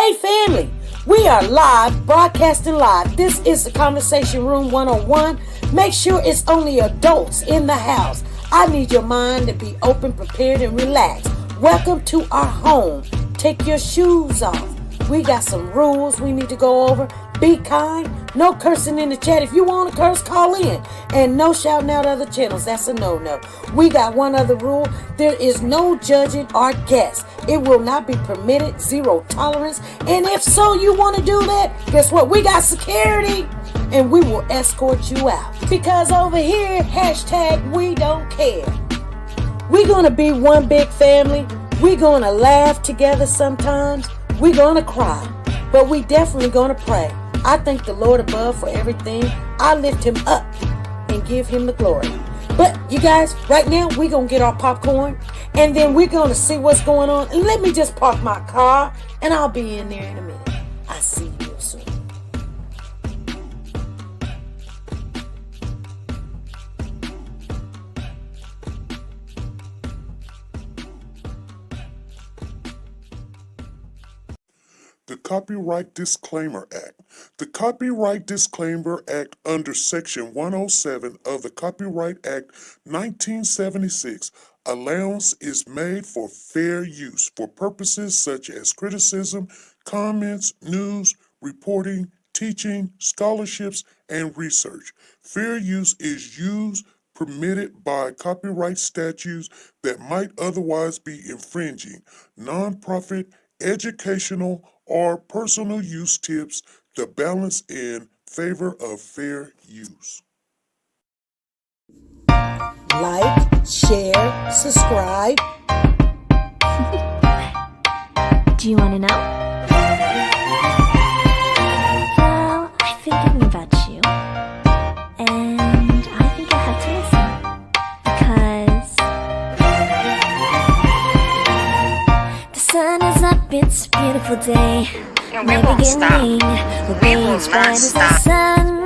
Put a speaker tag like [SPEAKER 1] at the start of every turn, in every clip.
[SPEAKER 1] Hey family, we are live, broadcasting live. This is the Conversation Room 101. Make sure it's only adults in the house. I need your mind to be open, prepared, and relaxed. Welcome to our home. Take your shoes off. We got some rules we need to go over. Be kind. No cursing in the chat. If you want to curse, call in. And no shouting out other channels. That's a no-no. We got one other rule. There is no judging our guests. It will not be permitted. Zero tolerance. And if so, you want to do that, guess what? We got security. And we will escort you out. Because over here, hashtag we don't care. We're going to be one big family. We're going to laugh together sometimes. We're going to cry. But we definitely going to pray. I thank the Lord above for everything. I lift him up and give him the glory. But you guys, right now, we're going to get our popcorn. And then we're going to see what's going on. And let me just park my car. And I'll be in there in a minute. I'll see you real soon.
[SPEAKER 2] The Copyright Disclaimer Act. The Copyright Disclaimer Act under Section 107 of the Copyright Act 1976, allowance is made for fair use for purposes such as criticism, comments, news, reporting, teaching, scholarships, and research. Fair use is used permitted by copyright statutes that might otherwise be infringing. Nonprofit, educational, or personal use tips the balance in favor of fair use.
[SPEAKER 1] Like, share, subscribe.
[SPEAKER 3] Do you want to know? Well, I've been thinking about you. And I think I have to listen. Because the sun is up, it's a beautiful day. My beginning will be as bright as the sun.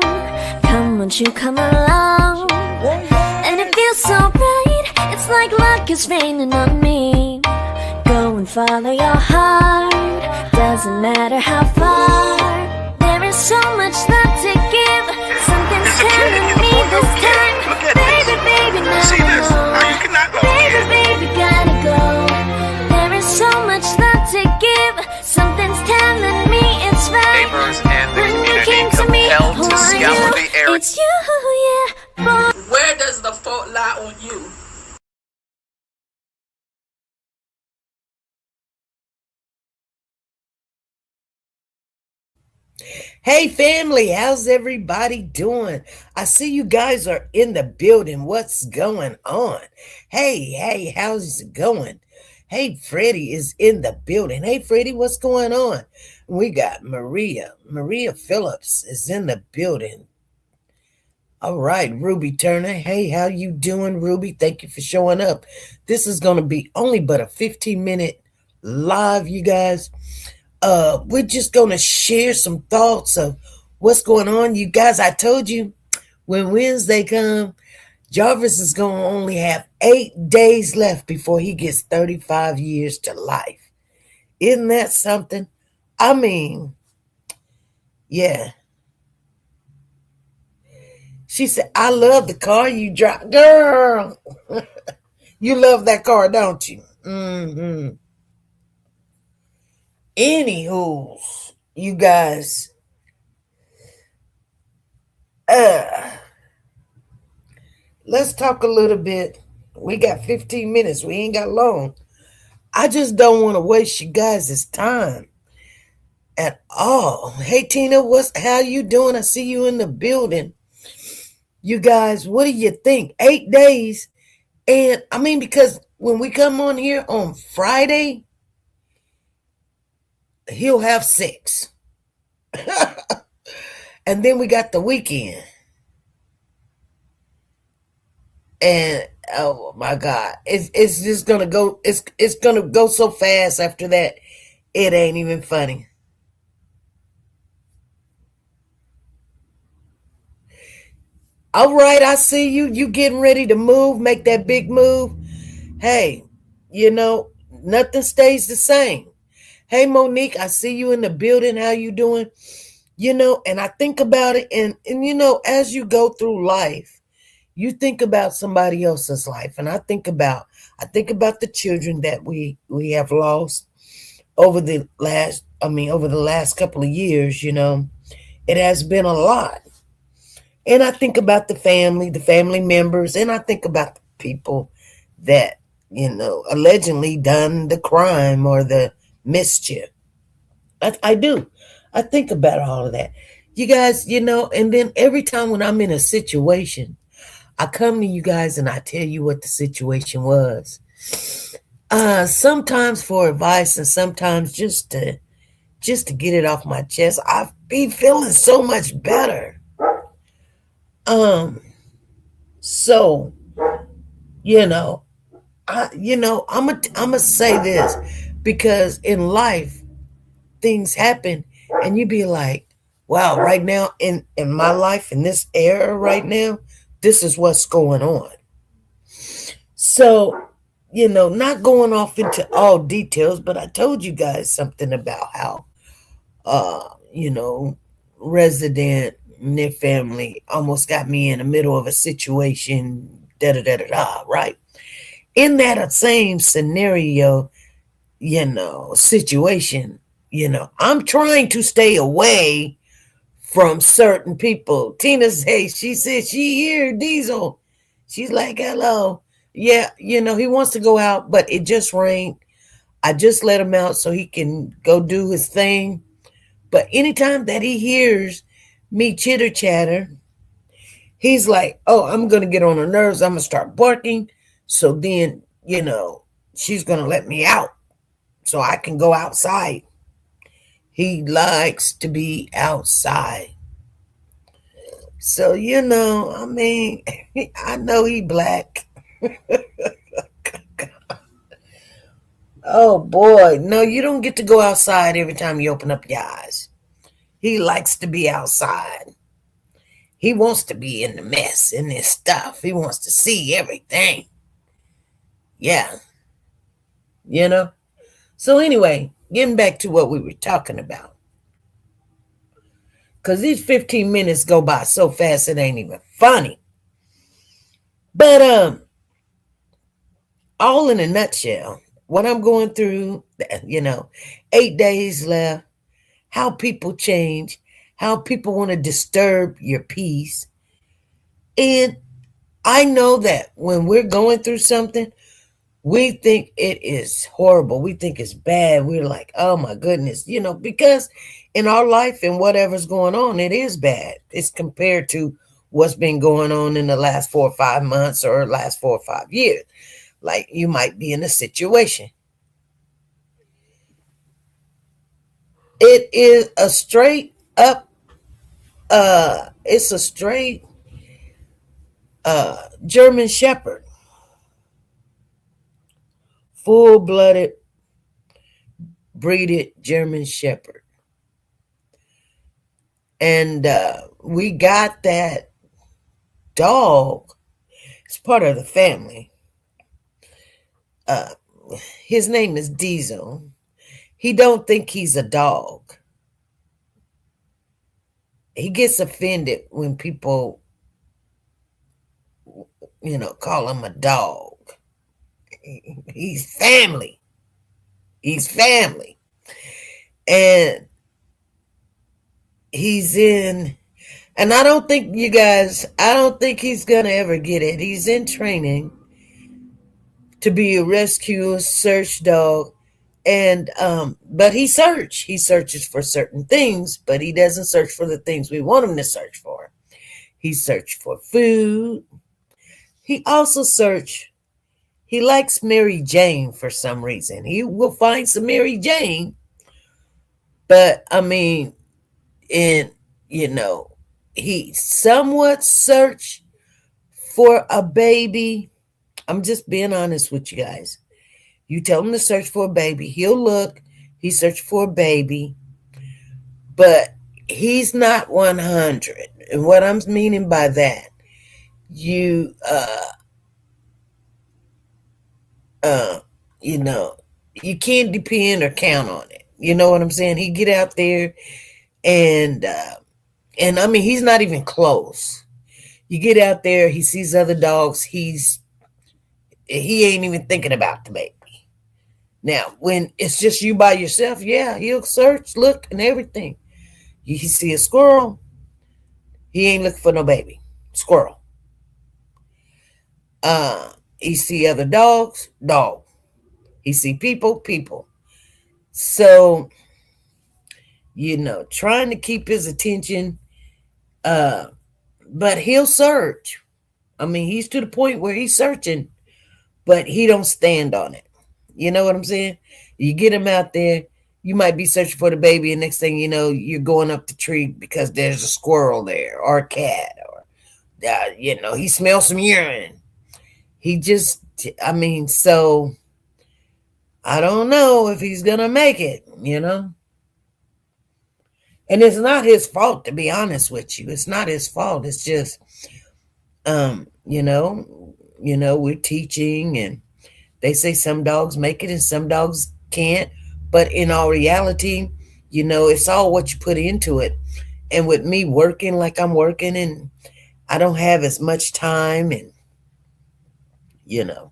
[SPEAKER 3] Come, won't you come along? And it feels so right. It's like luck is raining on me. Go and follow your heart. Doesn't matter how far. There is so much love to give. Something's telling me this time. Baby, baby, now I know. Baby, baby, gotta go. There is so much love to give. Something's telling me it's right. When you came to me, who are you? It's you, yeah, boy.
[SPEAKER 4] Where does the fault lie on you?
[SPEAKER 1] Hey family, how's everybody doing? I see you guys are in the building. What's going on? Hey, how's it going? Hey, Freddie is in the building. Hey, Freddie, what's going on? We got Maria. Maria Phillips is in the building. All right, Ruby Turner. Hey, how you doing, Ruby? Thank you for showing up. This is going to be only but a 15-minute live, you guys. We're just going to share some thoughts of what's going on. You guys, I told you when Wednesday come, Jarvis is going to only have 8 days left before he gets 35 years to life. Isn't that something? I mean, yeah. She said, I love the car you drive. Girl, you love that car, don't you? Mm-hmm. Anywho, you guys, let's talk a little bit. We got 15 minutes. We ain't got long. I just don't want to waste you guys' time at all. Hey, Tina, how you doing? I see you in the building. You guys, what do you think? 8 days. And I mean, because when we come on here on Friday, he'll have 6. And then we got the weekend. And oh my God, it's just gonna go. It's gonna go so fast after that. It ain't even funny. All right, I see you. You getting ready to move, make that big move. Hey, nothing stays the same. Hey, Monique, I see you in the building. How you doing? And I think about it, and as you go through life, you think about somebody else's life, and I think about the children that we have lost over the last couple of years. It has been a lot. And I think about the family members, and I think about the people that, allegedly done the crime or the mischief. I do. I think about all of that. You guys, and then every time when I'm in a situation, I come to you guys and I tell you what the situation was. Sometimes for advice and sometimes just to get it off my chest. I be feeling so much better. Um, so, you know, I'm gonna say this because in life things happen and you be like, wow, right now in my life in this era right now, this is what's going on. So, not going off into all details, but I told you guys something about how uh, you know, resident and their family almost got me in the middle of a situation, da da da da da, right? In that same scenario, situation, I'm trying to stay away from certain people. Tina says, she said she hear Diesel. She's like, hello. Yeah, he wants to go out, but it just rained. I just let him out so he can go do his thing. But anytime that he hears me chitter chatter, he's like, oh, I'm going to get on her nerves. I'm going to start barking. So then, she's going to let me out so I can go outside. He likes to be outside. So, I mean, I know he black. Oh boy, no, you don't get to go outside every time you open up your eyes. He likes to be outside. He wants to be in the mess, in this stuff. He wants to see everything. Yeah, you know? So, anyway, getting back to what we were talking about. Because these 15 minutes go by so fast it ain't even funny. But, all in a nutshell, what I'm going through, 8 days left, how people change, how people want to disturb your peace. And I know that when we're going through something, we think it is horrible. We think it's bad. We're like, oh my goodness, because in our life and whatever's going on, it is bad. It's compared to what's been going on in the last 4 or 5 months or last 4 or 5 years. Like you might be in a situation. It is a straight up, it's a straight German Shepherd, full-blooded, breeded German Shepherd. And we got that dog. It's part of the family. Uh, his name is Diesel. He don't think he's a dog. He gets offended when people, call him a dog. He's family. He's family. And he's in, and I don't think he's going to ever get it. He's in training to be a rescue search dog. And but he searches for certain things, but he doesn't search for the things we want him to search for. He searched for food. He also he likes Mary Jane for some reason. He will find some Mary Jane, but I mean, and he somewhat searched for a baby. I'm just being honest with you guys. You tell him to search for a baby, he'll look. He searched for a baby, but he's not 100. And what I'm meaning by that, you you can't depend or count on it. You know what I'm saying? He get out there and I mean he's not even close. You get out there, he sees other dogs, he ain't even thinking about the baby. Now, when it's just you by yourself, yeah, he'll search, look, and everything. You see a squirrel, he ain't looking for no baby. Squirrel. He see other dogs, dog. He see people, people. So, trying to keep his attention, uh, but he'll search. I mean, he's to the point where he's searching, but he don't stand on it. You know what I'm saying? You get him out there, you might be searching for the baby, and next thing you know, you're going up the tree because there's a squirrel there or a cat, or he smells some urine. He just, I mean, so I don't know if he's gonna make it. And it's not his fault, to be honest with you. It's not his fault. It's just, um, you know, we're teaching, and they say some dogs make it and some dogs can't. But in all reality, it's all what you put into it. And with me working like I'm working, and I don't have as much time, and you know,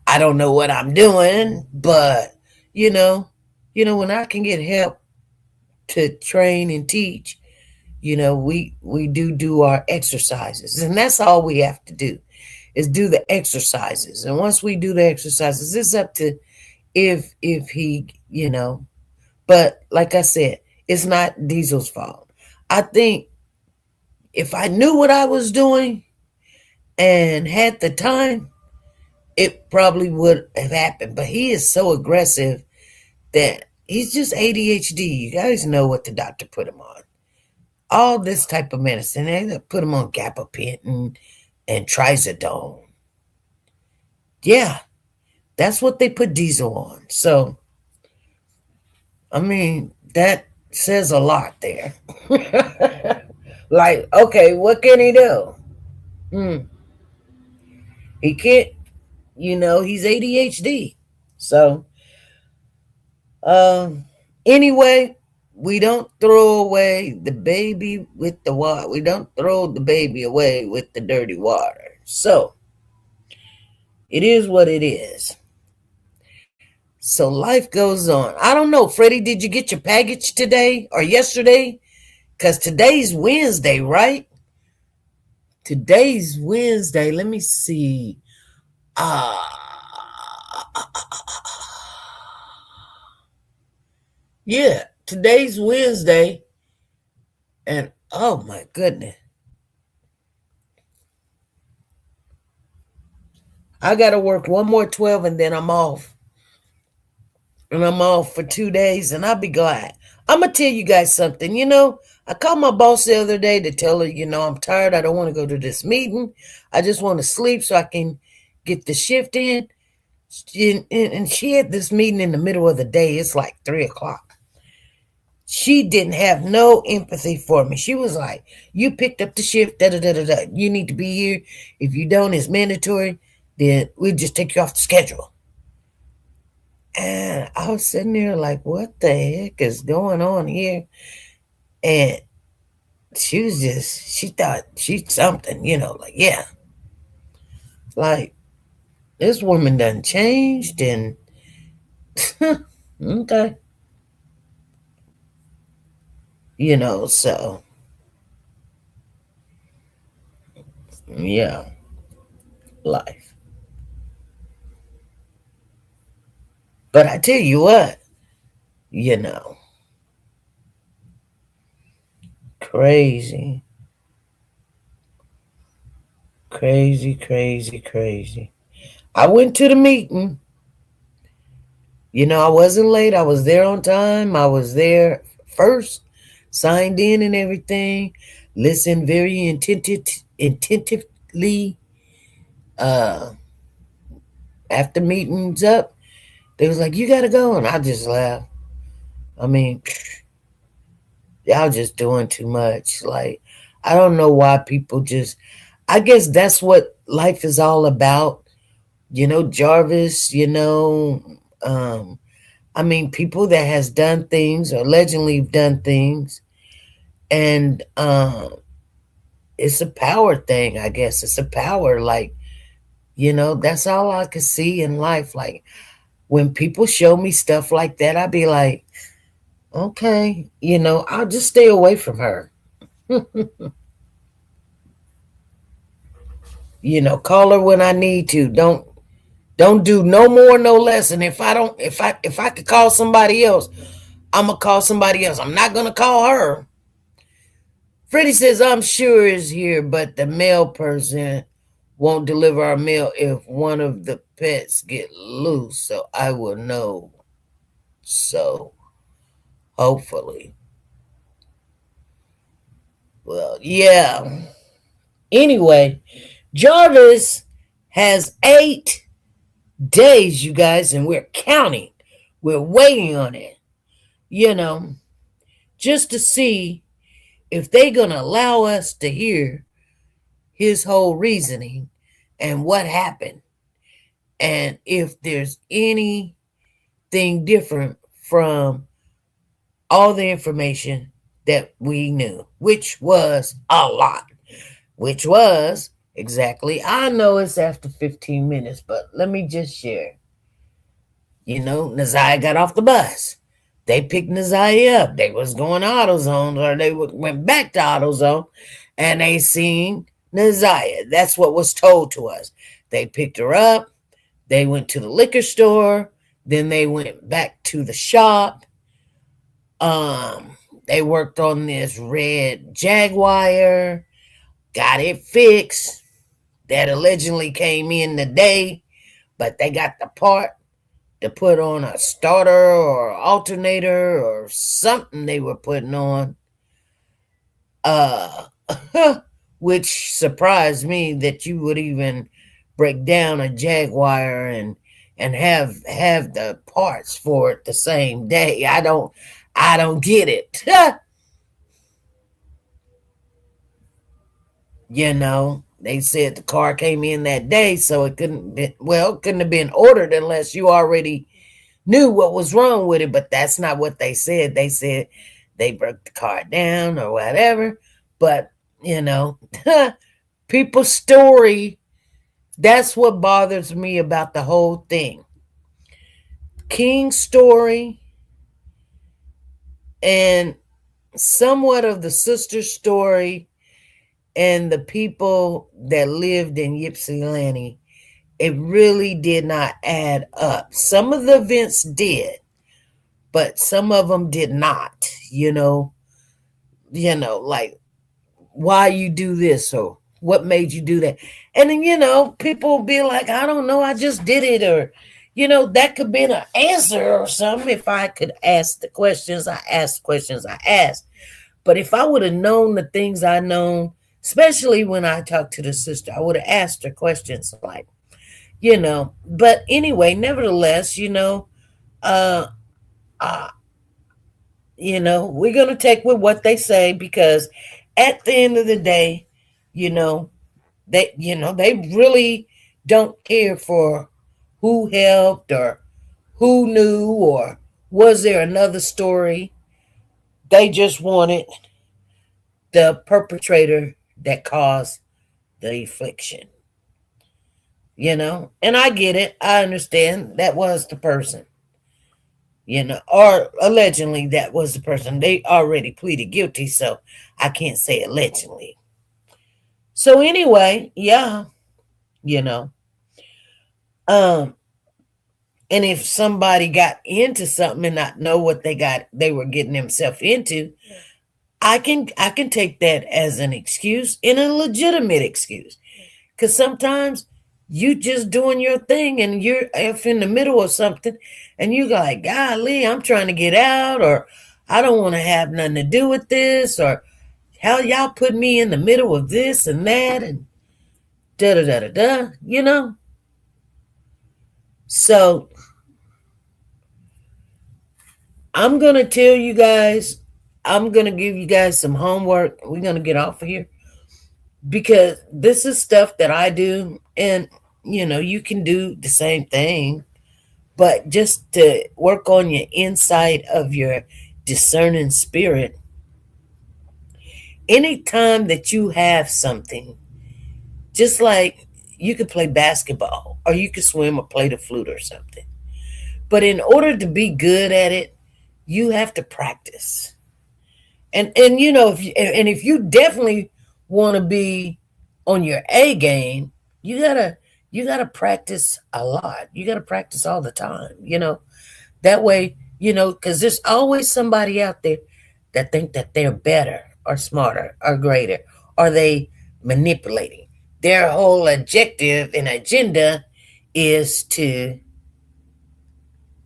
[SPEAKER 1] I don't know what I'm doing, but you know, when I can get help to train and teach, we do our exercises, and that's all we have to do is do the exercises. And once we do the exercises, it's up to if he, but like I said, it's not Diesel's fault. I think if I knew what I was doing and had the time, it probably would have happened. But he is so aggressive that he's just ADHD. You guys know what the doctor put him on. All this type of medicine. They put him on gabapentin and trizodone. Yeah, that's what they put Diesel on. So, I mean, that says a lot there. Like, okay, what can he do? He can't, he's ADHD. So, um, anyway, we don't throw away the baby with the water. We don't throw the baby away with the dirty water. So, it is what it is. So life goes on. I don't know, Freddie, did you get your package today or yesterday? Because today's Wednesday, right? Today's Wednesday. Let me see. Yeah, today's Wednesday. And oh my goodness. I got to work one more 12 and then I'm off. And I'm off for 2 days and I'll be glad. I'm going to tell you guys something. I called my boss the other day to tell her, I'm tired. I don't want to go to this meeting. I just want to sleep so I can get the shift in. And she had this meeting in the middle of the day. It's like 3:00. She didn't have no empathy for me. She was like, you picked up the shift, da-da-da-da-da. You need to be here. If you don't, it's mandatory. Then we'll just take you off the schedule. And I was sitting there like, what the heck is going on here? And she thought she's something, like, yeah. Like, this woman done changed and, okay. So, yeah, life. But I tell you what, crazy, crazy, crazy, crazy. I went to the meeting. I wasn't late. I was there on time. I was there first, signed in and everything, listened very attentively. After meetings up, they was like, you got to go. And I just laughed. I mean, y'all just doing too much. Like, I don't know why people just, I guess that's what life is all about. Jarvis, I mean, people that has done things or allegedly done things, and it's a power thing, I guess. It's a power, like, that's all I could see in life. Like, when people show me stuff like that, I'd be like, okay, I'll just stay away from her. Call her when I need to. Don't do no more, no less. And if I could call somebody else, I'm gonna call somebody else. I'm not gonna call her. Freddie says, I'm sure is here, but the mail person won't deliver our mail if one of the pets get loose, so I will know. So hopefully. Well, yeah. Anyway, Jarvis has 8 days, you guys, and we're counting. We're waiting on it, you know, just to see if they're going to allow us to hear his whole reasoning and what happened. And if there's anything different from all the information that we knew, which was a lot, which was exactly, I know it's after 15 minutes, but let me just share. Naziah got off the bus. They picked Naziah up. They was going to AutoZone, or they went back to AutoZone, and they seen Naziah. That's what was told to us. They picked her up. They went to the liquor store. Then they went back to the shop. They worked on this red Jaguar, got it fixed. That allegedly came in today, but they got the part to put on a starter or alternator or something they were putting on. Uh, which surprised me that you would even break down a Jaguar and have the parts for it the same day. I don't get it. They said the car came in that day, so it couldn't have been ordered unless you already knew what was wrong with it. But that's not what they said. They said they broke the car down or whatever. But people's story, that's what bothers me about the whole thing. King's story and somewhat of the sister's story and the people that lived in Ypsilanti, it really did not add up. Some of the events did, but some of them did not. Like, why you do this or what made you do that? And then people will be like, I don't know, I just did it, or that could be an answer or something. If I could ask the questions, I asked questions I asked. But if I would have known the things I known, especially when I talked to the sister, I would have asked her questions like, But anyway, nevertheless, uh, uh we're gonna take with what they say, because at the end of the day, they really don't care for who helped or who knew or was there another story. They just wanted the perpetrator that caused the affliction. And I get it. I understand that was the person, or allegedly that was the person. They already pleaded guilty, so I can't say allegedly. So anyway, yeah, you know, um, and if somebody got into something and not know what they were getting themselves into, I can take that as an excuse and a legitimate excuse. Because sometimes you just doing your thing and you're if in the middle of something and you go like, golly, I'm trying to get out, or I don't want to have nothing to do with this, or how y'all put me in the middle of this and that and da da da da da. So I'm gonna tell you guys, I'm gonna give you guys some homework. We're gonna get off of here because this is stuff that I do, and you can do the same thing. But just to work on your inside of your discerning spirit, anytime that you have something, just like you could play basketball or you could swim or play the flute or something. But in order to be good at it, you have to practice. And if you definitely want to be on your A game, you gotta practice a lot. You gotta practice all the time. That way, because there's always somebody out there that think that they're better or smarter or greater, or they manipulating. Their whole objective and agenda is to,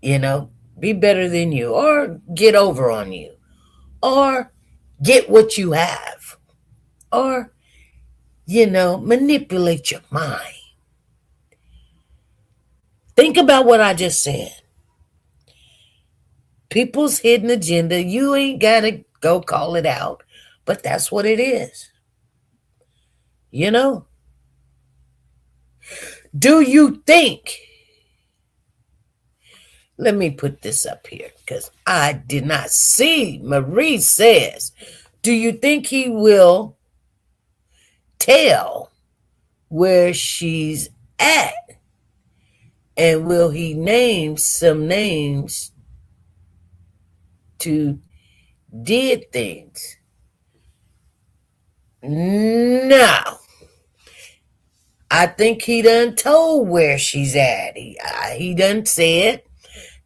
[SPEAKER 1] you know, be better than you or get over on you or get what you have or, manipulate your mind. Think about what I just said. People's hidden agenda, you ain't got to go call it out, but that's what it is. You know? Do you think? Let me put this up here because I did not see. Marie says, do you think he will tell where she's at? And will he name some names to did things? No. I think he done told where she's at. He done said.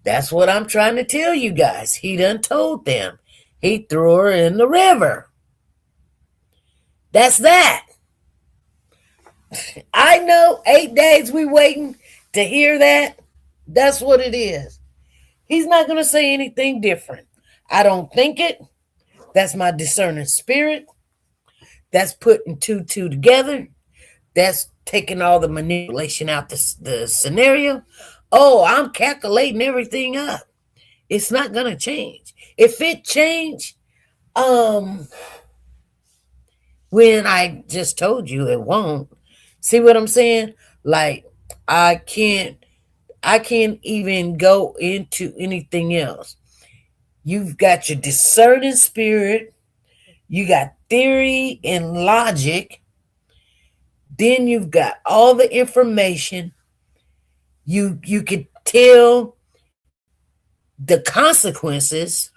[SPEAKER 1] That's what I'm trying to tell you guys. He done told them. He threw her in the river. That's that. I know 8 days we waiting to hear that. That's what it is. He's not going to say anything different. I don't think it. That's my discerning spirit. That's putting two together. That's taking all the manipulation out the scenario. Oh, I'm calculating everything up. It's not going to change. If it change, when I just told you it won't. See what I'm saying? Like I can't even go into anything else. You've got your discerning spirit, you got theory and logic, then you've got all the information. You could tell the consequences.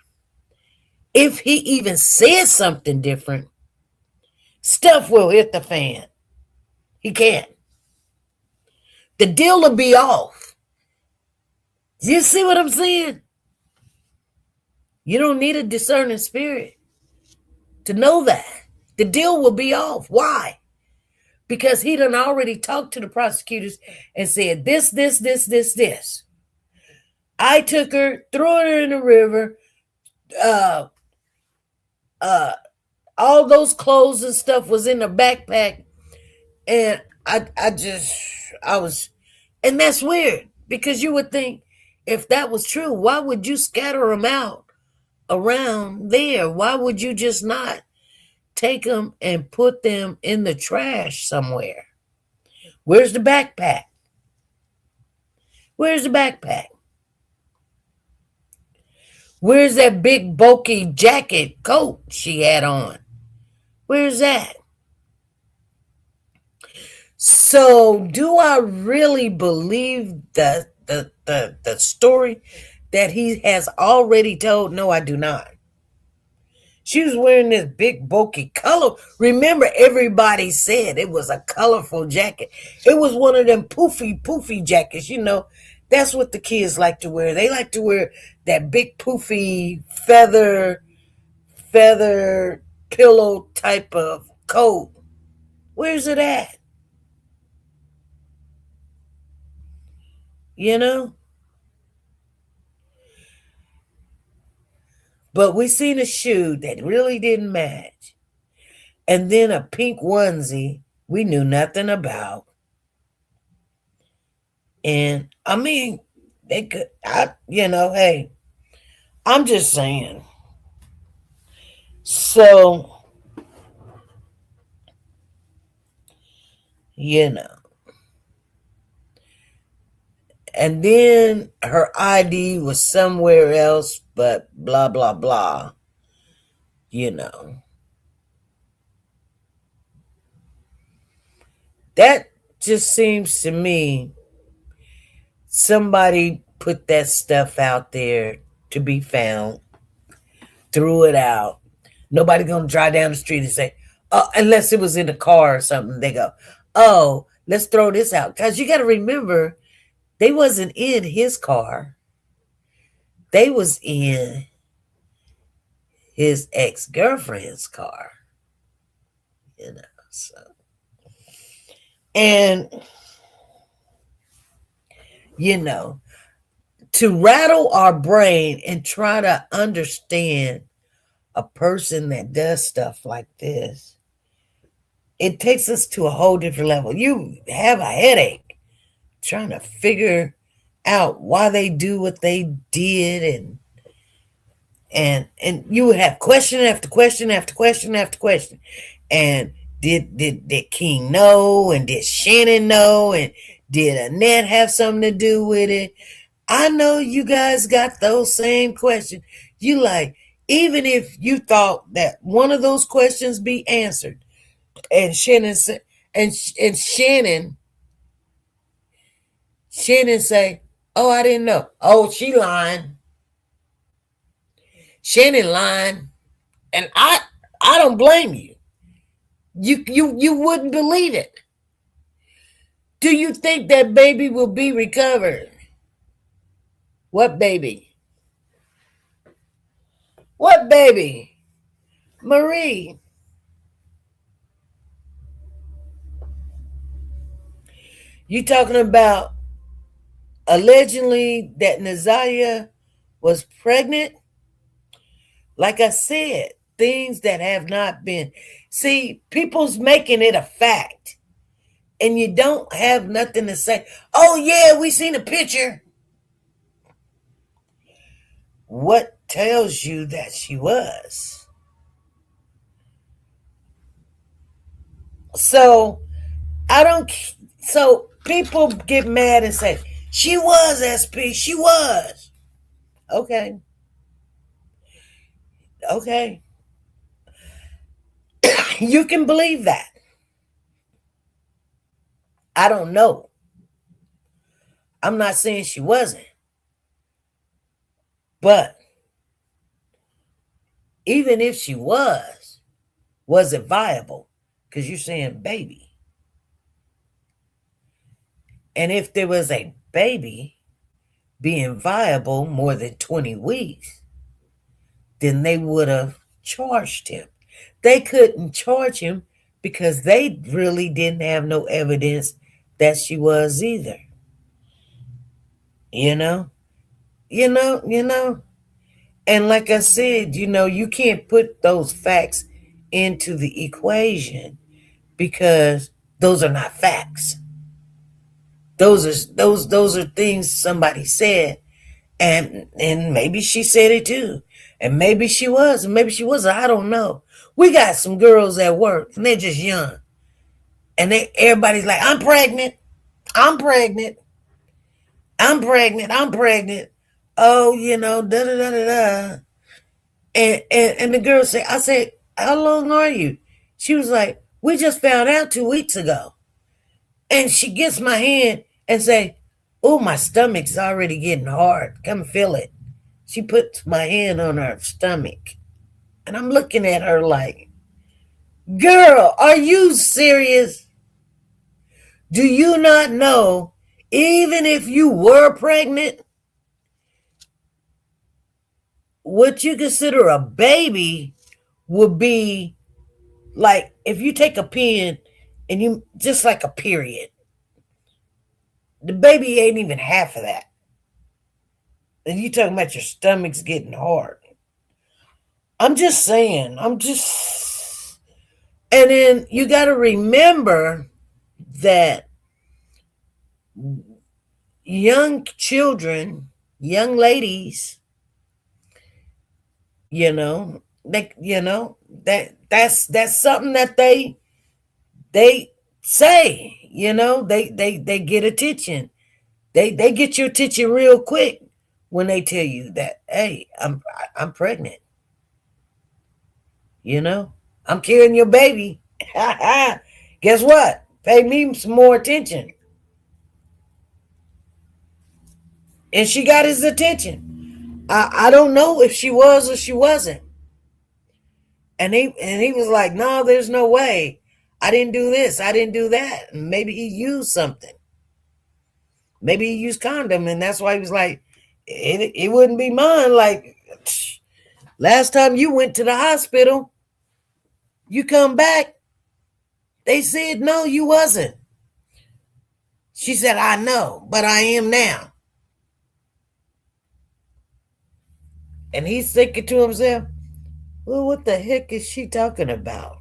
[SPEAKER 1] If he even says something different, stuff will hit the fan. He can't. The deal will be off. You see what I'm saying? You don't need a discerning spirit to know that. The deal will be off. Why? Because he done already talked to the prosecutors and said this. I took her, threw her in the river, all those clothes and stuff was in the backpack. And I was, and that's weird because you would think if that was true, why would you scatter them out around there? Why would you just not take them and put them in the trash somewhere? Where's the backpack? Where's the backpack? Where's that big bulky jacket coat she had on? Where's that? So do I really believe the story that he has already told? No, I do not. She was wearing this big bulky color. Remember, everybody said it was a colorful jacket. It was one of them poofy jackets. That's what the kids like to wear. They like to wear that big poofy feather pillow type of coat. Where's it at? But we seen a shoe that really didn't match. And then a pink onesie we knew nothing about. And I mean, they could, hey, I'm just saying. So, And then her ID was somewhere else, but blah, blah, blah. You know. That just seems to me somebody put that stuff out there to be found, threw it out. Nobody gonna drive down the street and say, oh, unless it was in the car or something, they go, oh, let's throw this out. Because you got to remember, they wasn't in his car. They was in his ex-girlfriend's car. You know, so. And, you know, to rattle our brain and try to understand a person that does stuff like this, it takes us to a whole different level. You have a headache trying to figure out why they do what they did, and you would have question after question after question after question. And did King know, and did Shannon know, and did Annette have something to do with it? I know you guys got those same questions. You like, even if you thought that one of those questions be answered, and Shannon said, and Shannon say, oh, I didn't know. Oh, she lying. Shannon lying. And I don't blame you. You wouldn't believe it. Do you think that baby will be recovered? What baby? What baby? Marie. You talking about allegedly that Nazaria was pregnant? Like I said, things that have not been. See, people's making it a fact. And you don't have nothing to say. Oh, yeah, we seen a picture. What tells you that she was? So, so people get mad and say, she was SP, she was. Okay. Okay. You can believe that. I don't know. I'm not saying she wasn't. But even if she was it viable? Because you're saying baby. And if there was a baby being viable more than 20 weeks, then they would have charged him. They couldn't charge him because they really didn't have no evidence that she was either. You know? And like I said, you can't put those facts into the equation because those are not facts. Those are things somebody said, and maybe she said it too, and maybe she was, and maybe she wasn't. I don't know. We got some girls at work, and they're just young, and everybody's like, "I'm pregnant, I'm pregnant, I'm pregnant, I'm pregnant." Oh, da da da da da. And the girl said, "I said, how long are you?" She was like, "We just found out 2 weeks ago." And she gets my hand and say, "Oh, my stomach's already getting hard. Come feel it." She puts my hand on her stomach. And I'm looking at her like, girl, are you serious? Do you not know, even if you were pregnant, what you consider a baby would be like if you take a pen and you just like a period. The baby ain't even half of that. And you talking about your stomach's getting hard. I'm just saying. And then you got to remember that young children, young ladies, that's something that they say, they get attention. They get your attention real quick when they tell you that, hey, I'm pregnant. You know, I'm carrying your baby. Guess what? Pay me some more attention. And she got his attention. I don't know if she was or she wasn't. And he was like, no, there's no way. I didn't do this. I didn't do that. And maybe he used something. Maybe he used condom, and that's why he was like, it wouldn't be mine. Like, last time you went to the hospital, you come back, they said no, you wasn't. She said, I know, but I am now. And he's thinking to himself, well, what the heck is she talking about?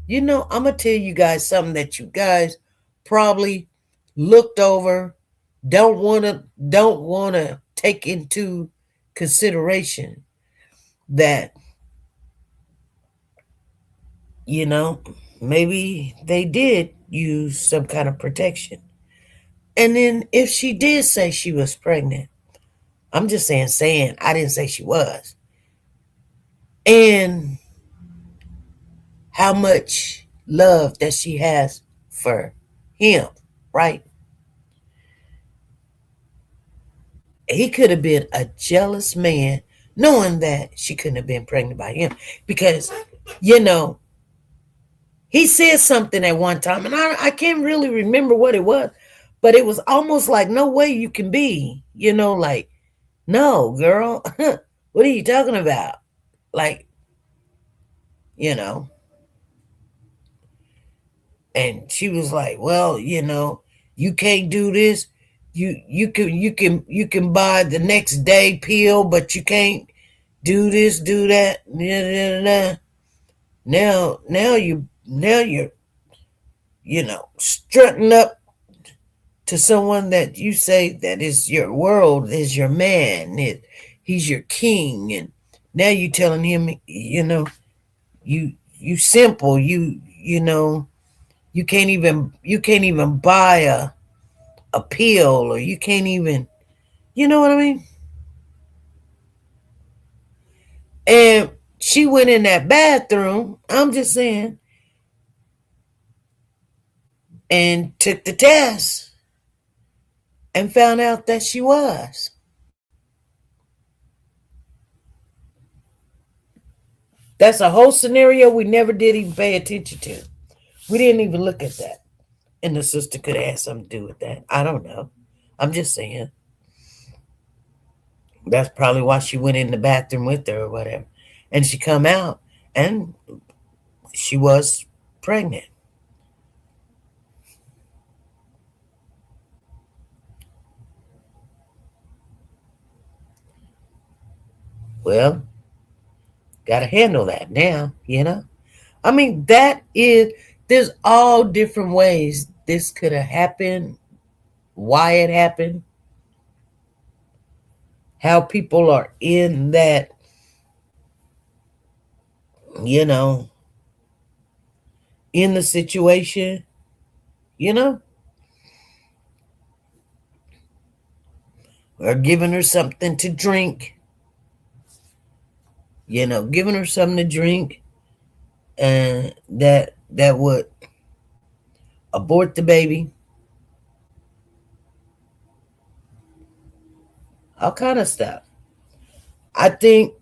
[SPEAKER 1] You know, I'm going to tell you guys something that you guys probably looked over, don't want to take into consideration that, you know, maybe they did use some kind of protection. And then if she did say she was pregnant, I'm just saying, I didn't say she was. And how much love that she has for him, right? He could have been a jealous man knowing that she couldn't have been pregnant by him because, you know, he said something at one time, and I can't really remember what it was, but it was almost like, no way you can be, you know, like, no, girl, what are you talking about? Like, you know, and she was like, well, you know, you can't do this. You can buy the next day pill, but you can't do this, do that. Now you're strutting up to someone that you say that is your world, is your man, he's your king, and now you telling him, you simple, you can't even buy a pill, or you can't even, you know what I mean? And she went in that bathroom, I'm just saying, and took the test and found out that she was. That's a whole scenario we never did even pay attention to. We didn't even look at that. And the sister could have had something to do with that. I don't know. I'm just saying. That's probably why she went in the bathroom with her or whatever. And she come out and she was pregnant. Well, gotta handle that now. I mean, there's all different ways this could have happened, why it happened, how people are in that, you know, in the situation, you know, or giving her something to drink, giving her something to drink, and that would abort the baby, all kind of stuff. I think,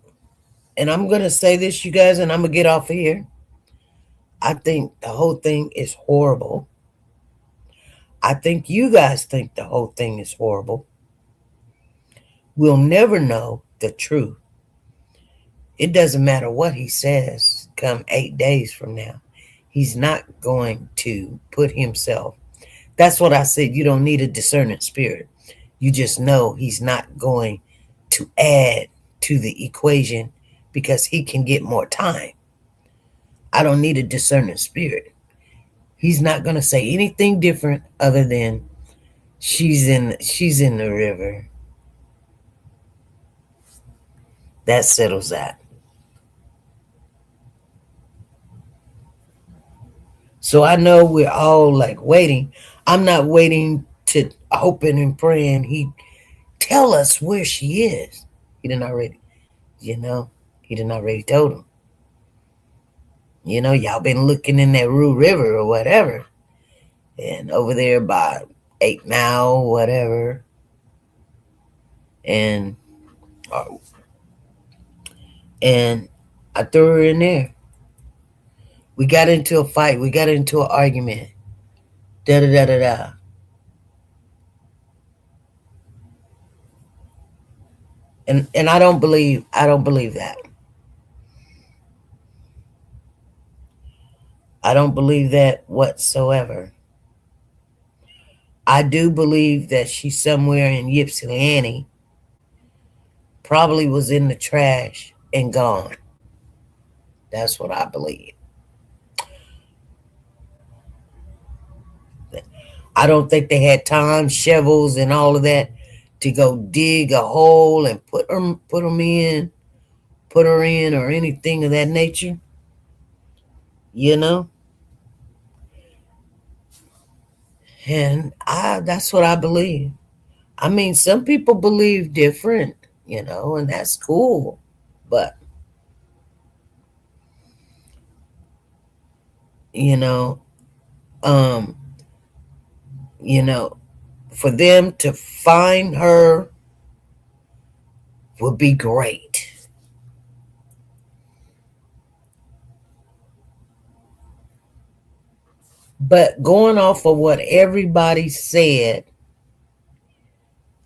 [SPEAKER 1] and I'm gonna say this, you guys, and I'm gonna get off of here. I think the whole thing is horrible. I think you guys think the whole thing is horrible. We'll never know the truth. It doesn't matter what he says come 8 days from now. He's not going to put himself. That's what I said. You don't need a discerning spirit. You just know he's not going to add to the equation because he can get more time. I don't need a discerning spirit. He's not going to say anything different other than she's in the river. That settles that. So I know we're all like waiting. I'm not waiting to hoping and praying he tell us where she is. He didn't already, you know, he didn't already told him. Y'all been looking in that Rue River or whatever, and over there by 8 Mile, whatever, and uh, and I threw her in there. We got into a fight. We got into an argument. Da da da da da. And I don't believe that. I don't believe that whatsoever. I do believe that she's somewhere in Ypsilanti, probably was in the trash and gone. That's what I believe. I don't think they had time, shovels, and all of that to go dig a hole and put her in, or anything of that nature. You know, and that's what I believe. I mean, some people believe different, and that's cool. But you know, um, you know, for them to find her would be great. But going off of what everybody said,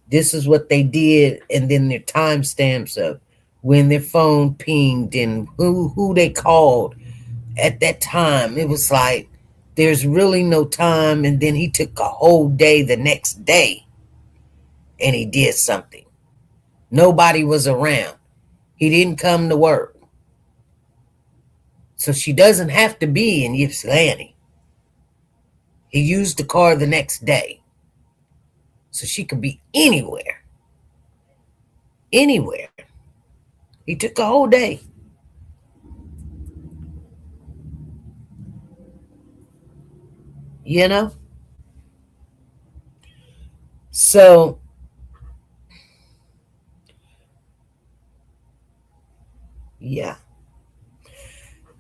[SPEAKER 1] this is what they did, and then their timestamps of when their phone pinged and who they called at that time. It was like there's really no time, and then he took a whole day the next day and he did something. Nobody was around. He didn't come to work. So she doesn't have to be in Ypsilanti. He used the car the next day. So she could be anywhere. Anywhere. He took a whole day. You know? So, yeah.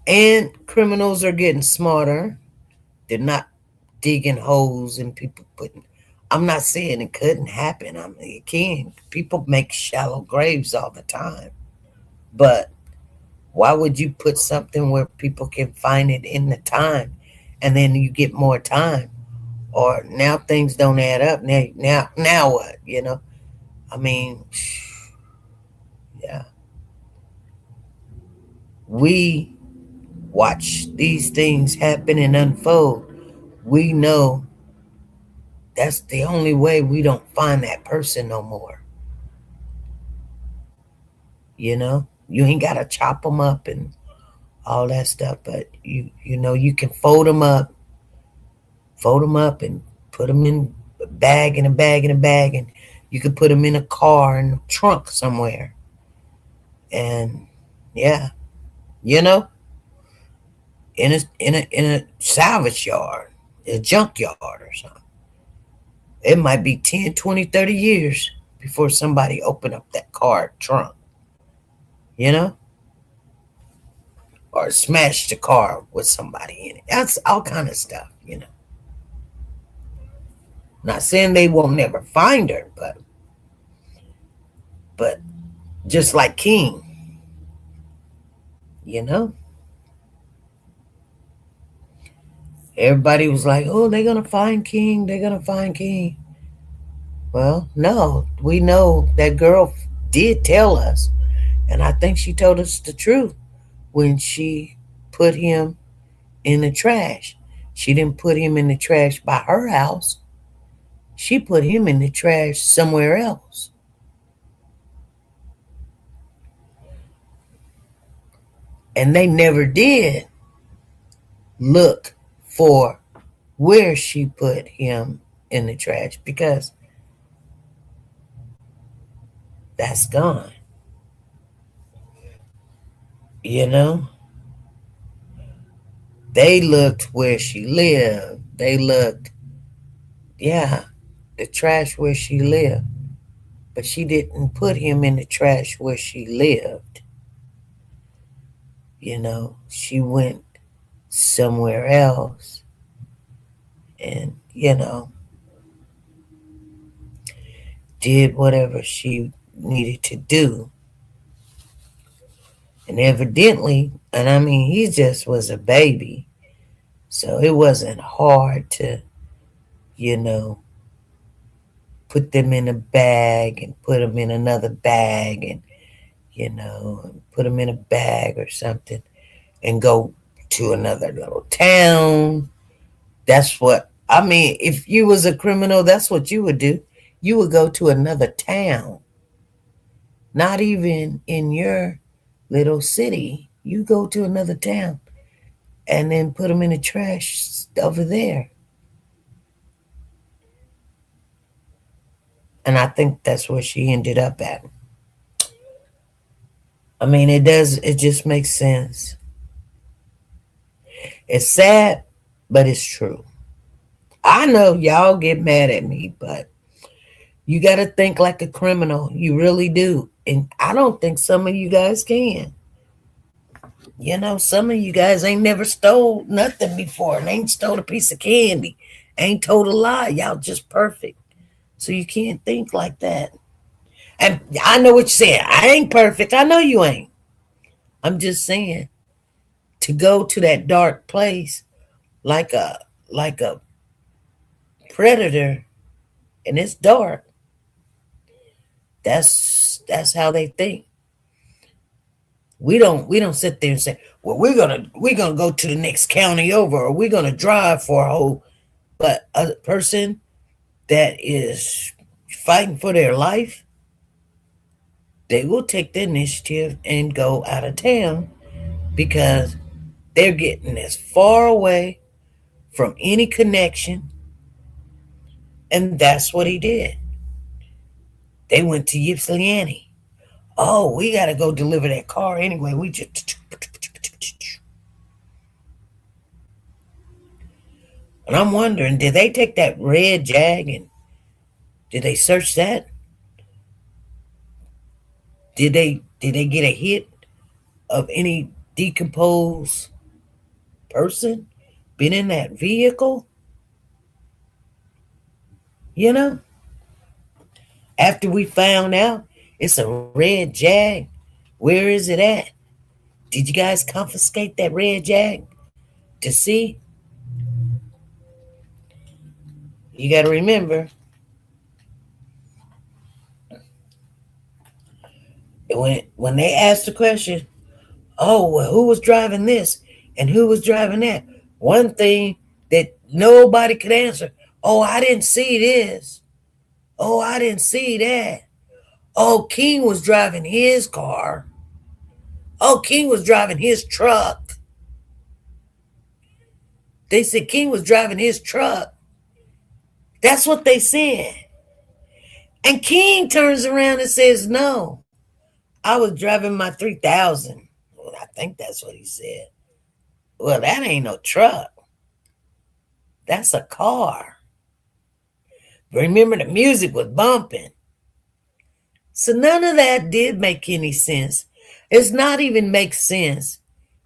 [SPEAKER 1] And criminals are getting smarter. They're not digging holes and people putting. I'm not saying it couldn't happen. I mean, it can. People make shallow graves all the time. But why would you put something where people can find it in the time, and then you get more time? Or now things don't add up. Now what? I mean, yeah. We watch these things happen and unfold. We know that's the only way we don't find that person no more. You ain't gotta chop them up and all that stuff, but you can fold them up and put them in a bag and a bag and a bag, and you could put them in a car in a trunk somewhere. And yeah, you know, in a salvage yard, a junkyard or something. It might be 10, 20, 30 years before somebody open up that car trunk, you know, or smash the car with somebody in it. That's all kind of stuff. Not saying they won't never find her, but just like King, you know, everybody was like, "Oh, they're gonna find King. They're gonna find King." Well, no, we know that girl did tell us, and I think she told us the truth when she put him in the trash. She didn't put him in the trash by her house. She put him in the trash somewhere else. And they never did look for where she put him in the trash, because that's gone. You know? They looked where she lived. They looked, yeah. the trash where she lived, but she didn't put him in the trash where she lived. She went somewhere else and, did whatever she needed to do. And evidently, and I mean, he just was a baby. So it wasn't hard to, you know, put them in a bag and put them in another bag and, put them in a bag or something and go to another little town. That's what, I mean, if you was a criminal, that's what you would do. You would go to another town, not even in your little city. You go to another town and then put them in the trash over there. And I think that's where she ended up at. I mean, it just makes sense. It's sad, but it's true. I know y'all get mad at me, but you got to think like a criminal. You really do. And I don't think some of you guys can. Some of you guys ain't never stole nothing before and ain't stole a piece of candy, ain't told a lie. Y'all just perfect. So you can't think like that. And I know what you're saying. I ain't perfect. I know you ain't. I'm just saying to go to that dark place like a predator and it's dark. That's how they think. We don't sit there and say, well, we're gonna go to the next county over, or we're gonna drive for a whole. But a person that is fighting for their life, they will take the initiative and go out of town because they're getting as far away from any connection. And that's what he did. They went to Ypsilanti. Oh, we got to go deliver that car anyway. We just. And I'm wondering, did they take that red Jag and did they search that? Did they get a hit of any decomposed person been in that vehicle? You know, after we found out it's a red Jag, where is it at? Did you guys confiscate that red Jag to see? You got to remember, when they asked the question, oh, well, who was driving this and who was driving that? One thing that nobody could answer, oh, I didn't see this. Oh, I didn't see that. Oh, King was driving his car. Oh, King was driving his truck. They said King was driving his truck. That's what they said. And King turns around and says, no, I was driving my 3000. Well, I think that's what he said. Well, that ain't no truck. That's a car. Remember, the music was bumping. So none of that did make any sense. It's not even make sense.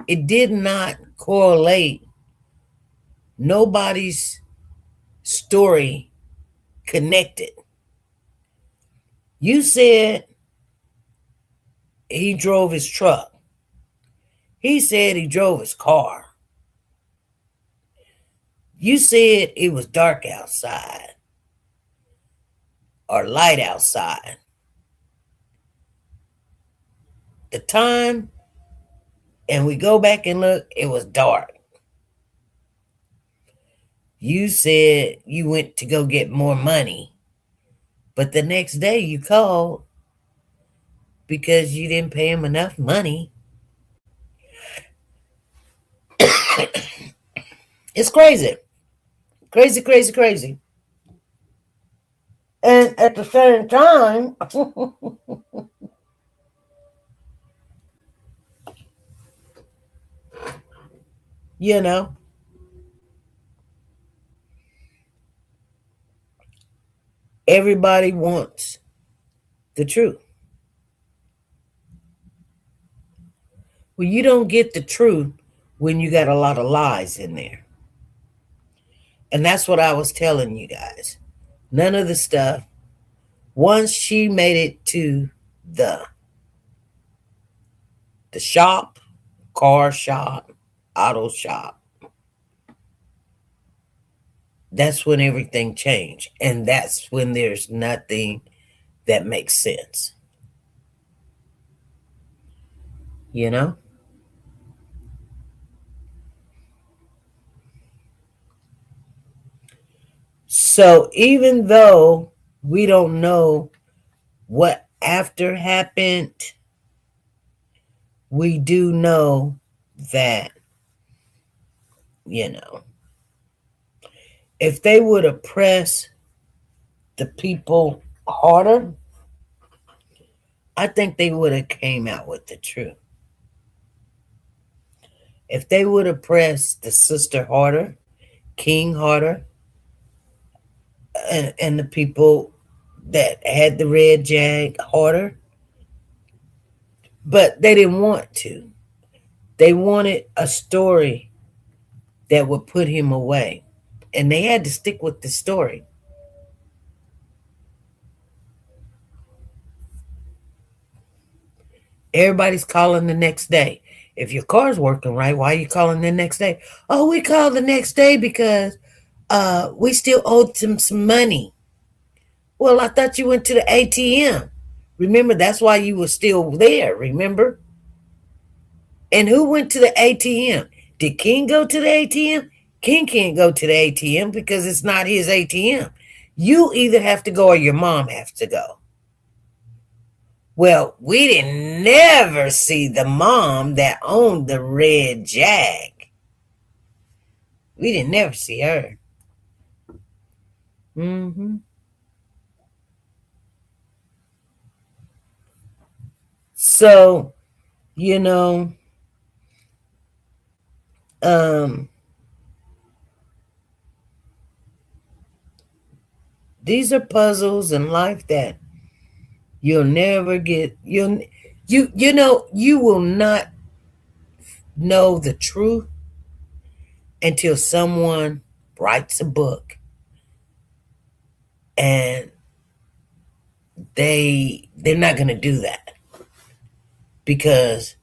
[SPEAKER 1] It did not correlate. Nobody's story connected. You said he drove his truck. He said he drove his car. You said it was dark outside or light outside. The time, and we go back and look, it was dark. You said you went to go get more money, but the next day you called because you didn't pay him enough money. It's crazy. Crazy, crazy, crazy. And at the same time, you know, Everybody wants the truth. Well, you don't get the truth when you got a lot of lies in there. And that's what I was telling you guys. None of the stuff. Once she made it to the shop, car shop, auto shop, that's when everything changed. And that's when there's nothing that makes sense. You know? So even though we don't know what after happened, we do know that, if they would have pressed the people harder, I think they would have came out with the truth. If they would have pressed the sister harder, King harder, and the people that had the red jag harder, but they didn't want to. They wanted a story that would put him away, and they had to stick with the story. Everybody's calling the next day. If your car's working right, why are you calling the next day? Oh, we called the next day because we still owed them some money. Well, I thought you went to the ATM. Remember, that's why you were still there, remember? And who went to the ATM? Did King go to the ATM? King can't go to the ATM because it's not his ATM. You either have to go or your mom has to go. Well, we didn't never see the mom that owned the red jag. We didn't never see her. So, these are puzzles in life that you'll never get. You will not know the truth until someone writes a book and they're not going to do that because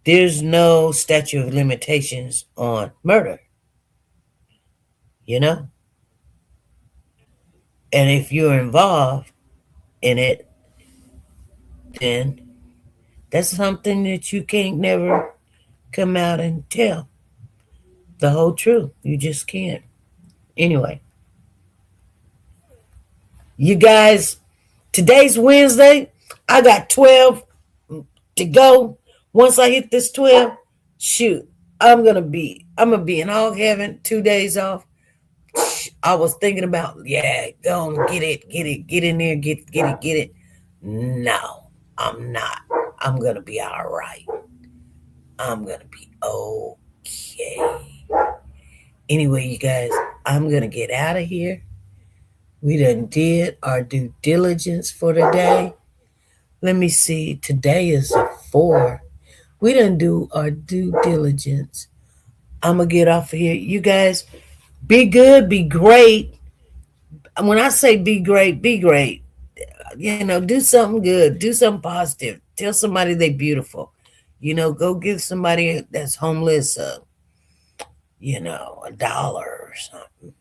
[SPEAKER 1] there's no statute of limitations on murder, and if you're involved in it, then that's something that you can't never come out and tell the whole truth. You just can't. Anyway, you guys, today's Wednesday. I got 12 to go. Once I hit this 12, shoot, I'm gonna be in hog heaven. 2 days off. I was thinking about, go and get in there, get it. No, I'm not. I'm gonna be all right. I'm gonna be okay. Anyway, you guys, I'm gonna get out of here. We done did our due diligence for today. Let me see. Today is a 4. We done do our due diligence. I'm going to get off of here. You guys, be good, be great. When I say be great, be great. Do something good. Do something positive. Tell somebody they're beautiful. Go give somebody that's homeless, $1 or something,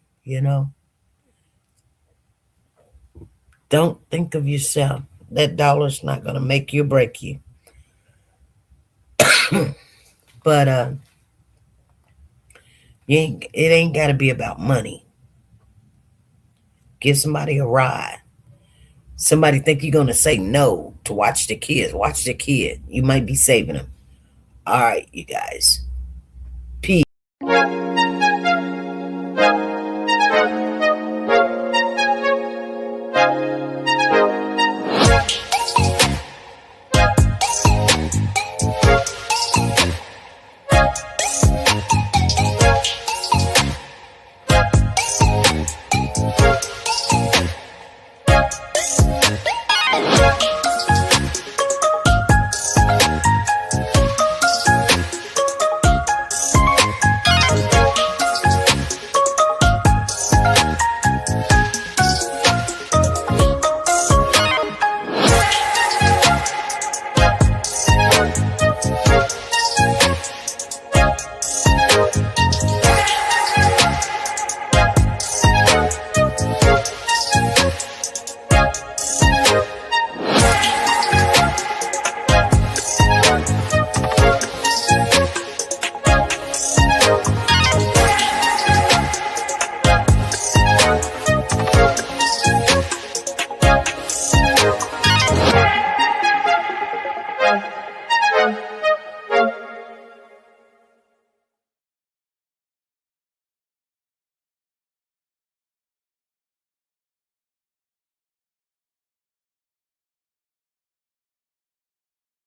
[SPEAKER 1] Don't think of yourself. That dollar's not going to make you or break you. But it ain't got to be about money. Give somebody a ride. Somebody think you're going to say no to watch the kids. Watch the kid. You might be saving them. All right, you guys.